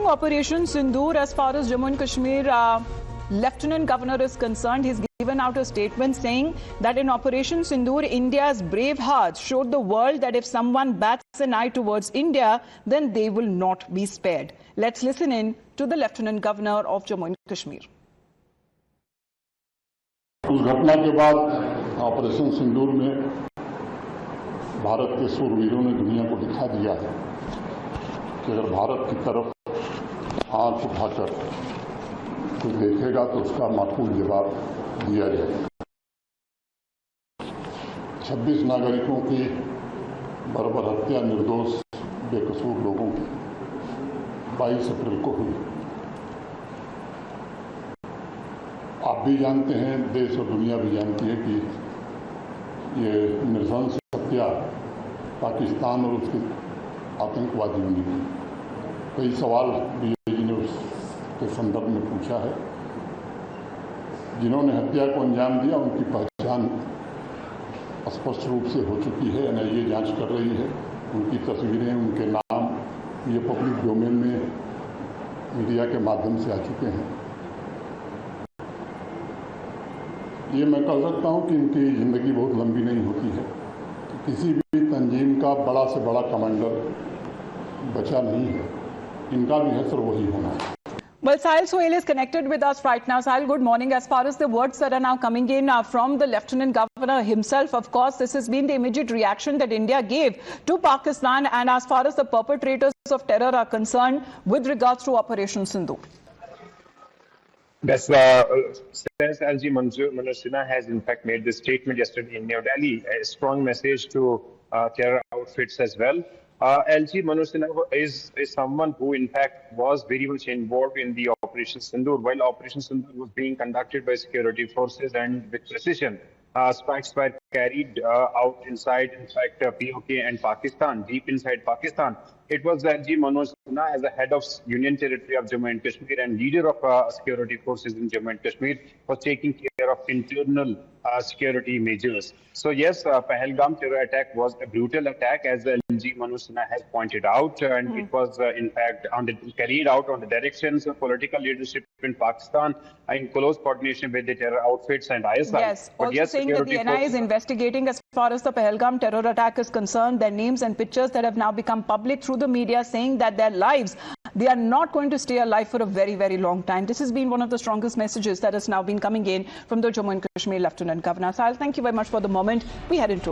Operation Sindoor, as far as Jammu and Kashmir Lieutenant Governor is concerned, he's given out a statement saying that in Operation Sindoor, India's brave hearts showed the world that if someone bats an eye towards India, then they will not be spared. Let's listen in to the Lieutenant Governor of Jammu and Kashmir. उस घटना के बाद operation सिंदूर में भारत के शूरवीरों ने दुनिया को दिखा दिया है कि अगर भारत की तरफ आंख उठाकर कोई देखेगा तो उसका माकूल जवाब दिया जाएगा। 26 नागरिकों की बर्बर हत्या निर्दोष बेकसूर लोगों की 22 अप्रैल को हुई। आप भी जानते हैं, देश और दुनिया भी जानती है कि ये नृशंस हत्या पाकिस्तान और उसके आतंकवादियों ने की। कई सवाल डीआईजी ने उसके संदर्भ में पूछा है। जिन्होंने हत्या को अंजाम दिया उनकी पहचान स्पष्ट रूप से हो चुकी है, एनआईए जांच कर रही है। उनकी तस्वीरें, उनके नाम ये पब्लिक डोमेन में मीडिया के माध्यम से आ चुके हैं। ये मैं कह सकता हूं कि इनकी ज़िंदगी बहुत लंबी नहीं होती है। किसी भी तंजीम का बड़ा से बड़ा कमांडर बचा नहीं है। इनका भी हश्र वही होना है। Well, Sahil Sohail is connected with us right now. Sahil, good morning. As far as the words that are now coming in from the Lieutenant Governor himself, of course, this has been the immediate reaction that India gave to Pakistan, and as far as the perpetrators of terror are concerned with regards to Operation Sindoor. Yes, since LG Manoj Sinha has in fact made this statement yesterday in New Delhi, a strong message to terror outfits as well. LG Manoj Sinha is someone who in fact was very much involved in the Operation Sindoor. While Operation Sindoor was being conducted by security forces and with precision, strikes were carried out inside, in fact, POK and Pakistan, deep inside Pakistan. It was LG Manoj Sinha as the head of Union Territory of Jammu and Kashmir and leader of security forces in Jammu and Kashmir was taking care of internal security measures. So yes, Pahalgam terror attack was a brutal attack, as LG Manoj Sinha has pointed out, and it was in fact carried out on the directions of political leadership in Pakistan in close coordination with the terror outfits and ISI. Yes, but also saying that the NI is investigating as far as the Pahalgam terror attack is concerned. Their names and pictures that have now become public through the media, saying that their lives, they are not going to stay alive for a very, very long time. This has been one of the strongest messages that has now been coming in from the Jammu and Kashmir Lieutenant Governor. Sahil, thank you very much for the moment we had into.